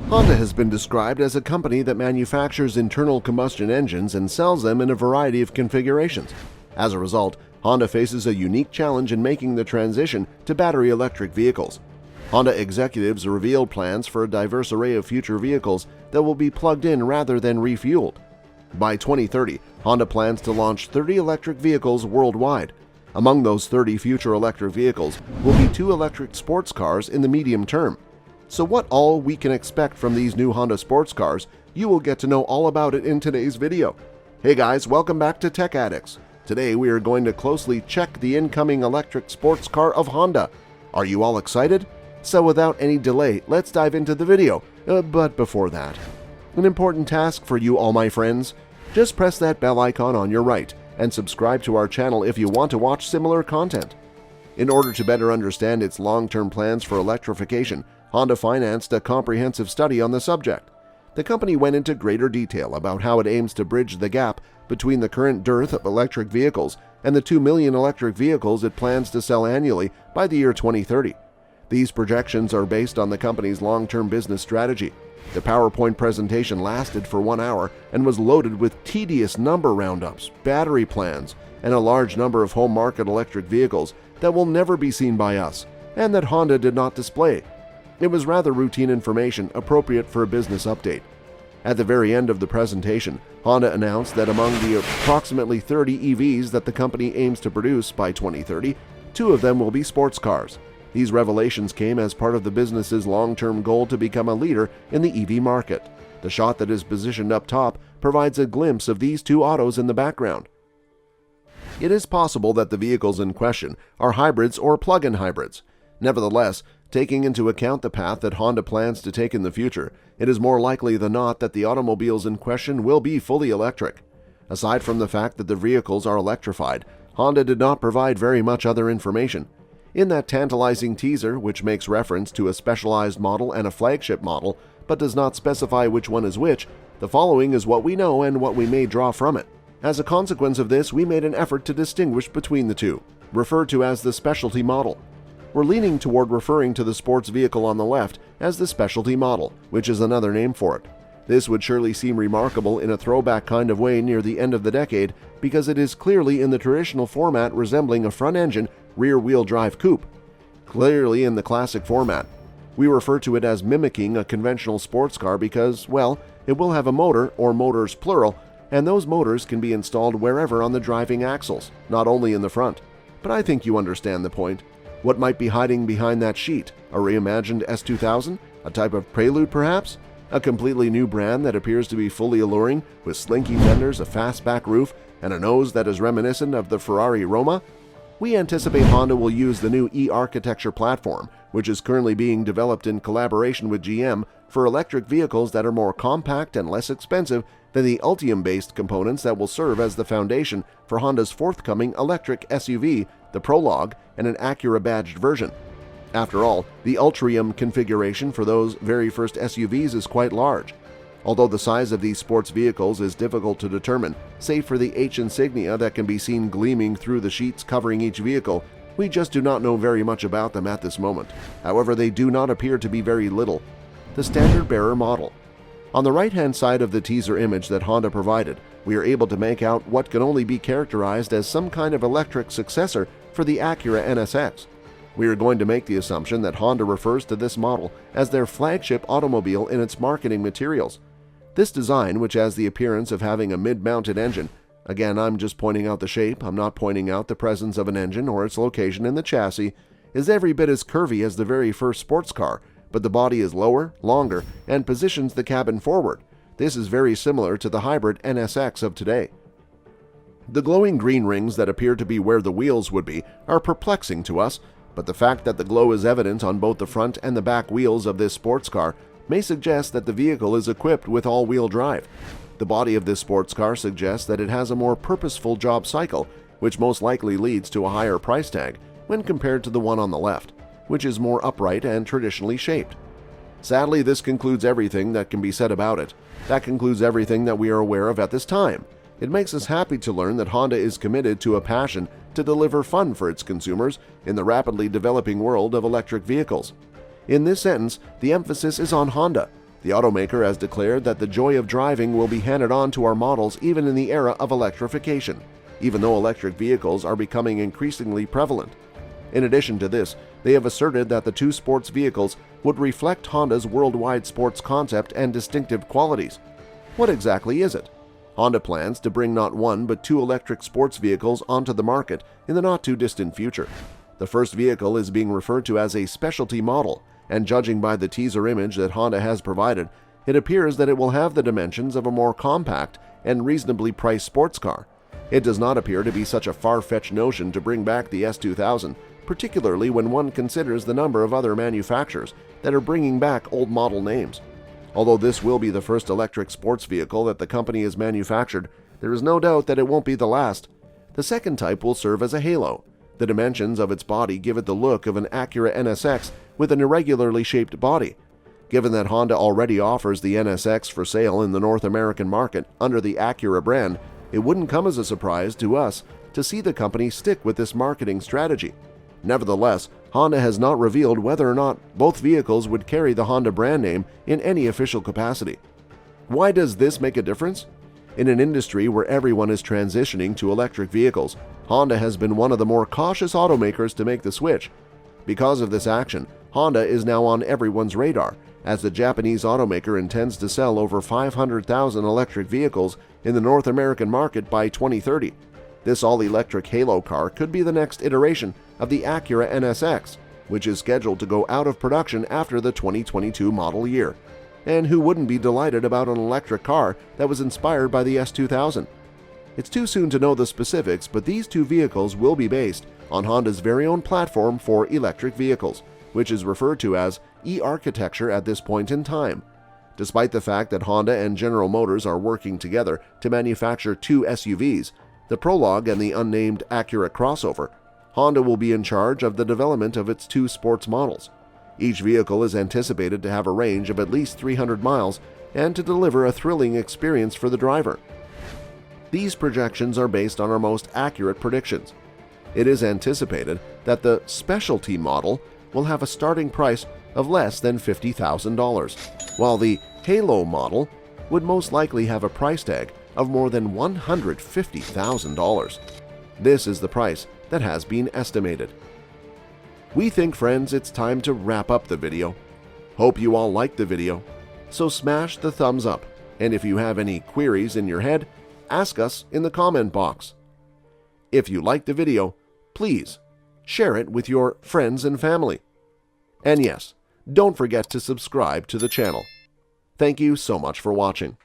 Honda has been described as a company that manufactures internal combustion engines and sells them in a variety of configurations. As a result, Honda faces a unique challenge in making the transition to battery electric vehicles. Honda executives revealed plans for a diverse array of future vehicles that will be plugged in rather than refueled. By 2030, Honda plans to launch 30 electric vehicles worldwide. Among those 30 future electric vehicles will be 2 electric sports cars in the medium term. So what all we can expect from these new Honda sports cars, you will get to know all about it in today's video. Hey guys, welcome back to Tech Addicts. Today we are going to closely check the incoming electric sports car of Honda. Are you all excited? So without any delay, let's dive into the video. But before that, an important task for you all my friends. Just press that bell icon on your right and subscribe to our channel if you want to watch similar content. In order to better understand its long-term plans for electrification, Honda financed a comprehensive study on the subject. The company went into greater detail about how it aims to bridge the gap between the current dearth of electric vehicles and the 2 million electric vehicles it plans to sell annually by the year 2030. These projections are based on the company's long-term business strategy. The PowerPoint presentation lasted for 1 hour and was loaded with tedious number roundups, battery plans, and a large number of home market electric vehicles that will never be seen by us and that Honda did not display. It was rather routine information appropriate for a business update. At the very end of the presentation, Honda announced that among the approximately 30 EVs that the company aims to produce by 2030, 2 of them will be sports cars. These revelations came as part of the business's long-term goal to become a leader in the EV market. The shot that is positioned up top provides a glimpse of these 2 autos in the background. It is possible that the vehicles in question are hybrids or plug-in hybrids. Nevertheless, taking into account the path that Honda plans to take in the future, it is more likely than not that the automobiles in question will be fully electric. Aside from the fact that the vehicles are electrified, Honda did not provide very much other information. In that tantalizing teaser, which makes reference to a specialized model and a flagship model, but does not specify which one is which, the following is what we know and what we may draw from it. As a consequence of this, we made an effort to distinguish between the two, referred to as the specialty model. We're leaning toward referring to the sports vehicle on the left as the specialty model, which is another name for it. This would surely seem remarkable in a throwback kind of way near the end of the decade because it is clearly in the traditional format resembling a front-engine, rear-wheel drive coupe. Clearly in the classic format. We refer to it as mimicking a conventional sports car because, well, it will have a motor, or motors plural, and those motors can be installed wherever on the driving axles, not only in the front. But I think you understand the point. What might be hiding behind that sheet? A reimagined S2000? A type of Prelude, perhaps? A completely new brand that appears to be fully alluring, with slinky fenders, a fastback roof, and a nose that is reminiscent of the Ferrari Roma? We anticipate Honda will use the new e-architecture platform, which is currently being developed in collaboration with GM for electric vehicles that are more compact and less expensive than the Ultium-based components that will serve as the foundation for Honda's forthcoming electric SUV, the Prologue, and an Acura-badged version. After all, the Ultium configuration for those very first SUVs is quite large. Although the size of these sports vehicles is difficult to determine, save for the H insignia that can be seen gleaming through the sheets covering each vehicle, we just do not know very much about them at this moment. However, they do not appear to be very little. The standard bearer model. On the right-hand side of the teaser image that Honda provided, we are able to make out what can only be characterized as some kind of electric successor for the Acura NSX. We are going to make the assumption that Honda refers to this model as their flagship automobile in its marketing materials. This design, which has the appearance of having a mid-mounted engine, again I'm just pointing out the shape, I'm not pointing out the presence of an engine or its location in the chassis, is every bit as curvy as the very first sports car, but the body is lower, longer, and positions the cabin forward. This is very similar to the hybrid NSX of today. The glowing green rings that appear to be where the wheels would be are perplexing to us, but the fact that the glow is evident on both the front and the back wheels of this sports car may suggest that the vehicle is equipped with all-wheel drive. The body of this sports car suggests that it has a more purposeful job cycle, which most likely leads to a higher price tag when compared to the one on the left, which is more upright and traditionally shaped. Sadly, this concludes everything that can be said about it. That concludes everything that we are aware of at this time. It makes us happy to learn that Honda is committed to a passion to deliver fun for its consumers in the rapidly developing world of electric vehicles. In this sentence, the emphasis is on Honda. The automaker has declared that the joy of driving will be handed on to our models even in the era of electrification, even though electric vehicles are becoming increasingly prevalent. In addition to this, they have asserted that the two sports vehicles would reflect Honda's worldwide sports concept and distinctive qualities. What exactly is it? Honda plans to bring not one but two electric sports vehicles onto the market in the not-too-distant future. The first vehicle is being referred to as a specialty model, and judging by the teaser image that Honda has provided, it appears that it will have the dimensions of a more compact and reasonably priced sports car. It does not appear to be such a far-fetched notion to bring back the S2000, particularly when one considers the number of other manufacturers that are bringing back old model names. Although this will be the first electric sports vehicle that the company has manufactured, there is no doubt that it won't be the last. The second type will serve as a halo. The dimensions of its body give it the look of an Acura NSX with an irregularly shaped body. Given that Honda already offers the NSX for sale in the North American market under the Acura brand, it wouldn't come as a surprise to us to see the company stick with this marketing strategy. Nevertheless, Honda has not revealed whether or not both vehicles would carry the Honda brand name in any official capacity. Why does this make a difference? In an industry where everyone is transitioning to electric vehicles, Honda has been one of the more cautious automakers to make the switch. Because of this action, Honda is now on everyone's radar, as the Japanese automaker intends to sell over 500,000 electric vehicles in the North American market by 2030. This all-electric halo car could be the next iteration of the Acura NSX, which is scheduled to go out of production after the 2022 model year. And who wouldn't be delighted about an electric car that was inspired by the S2000? It's too soon to know the specifics, but these two vehicles will be based on Honda's very own platform for electric vehicles, which is referred to as e-architecture at this point in time. Despite the fact that Honda and General Motors are working together to manufacture two SUVs, the Prologue and the unnamed Acura crossover, Honda will be in charge of the development of its two sports models. Each vehicle is anticipated to have a range of at least 300 miles and to deliver a thrilling experience for the driver. These projections are based on our most accurate predictions. It is anticipated that the specialty model will have a starting price of less than $50,000, while the Halo model would most likely have a price tag of more than $150,000. This is the price that has been estimated. We think, friends, it's time to wrap up the video. Hope you all liked the video, so smash the thumbs up, and if you have any queries in your head, ask us in the comment box. If you liked the video, please share it with your friends and family. And yes, don't forget to subscribe to the channel. Thank you so much for watching.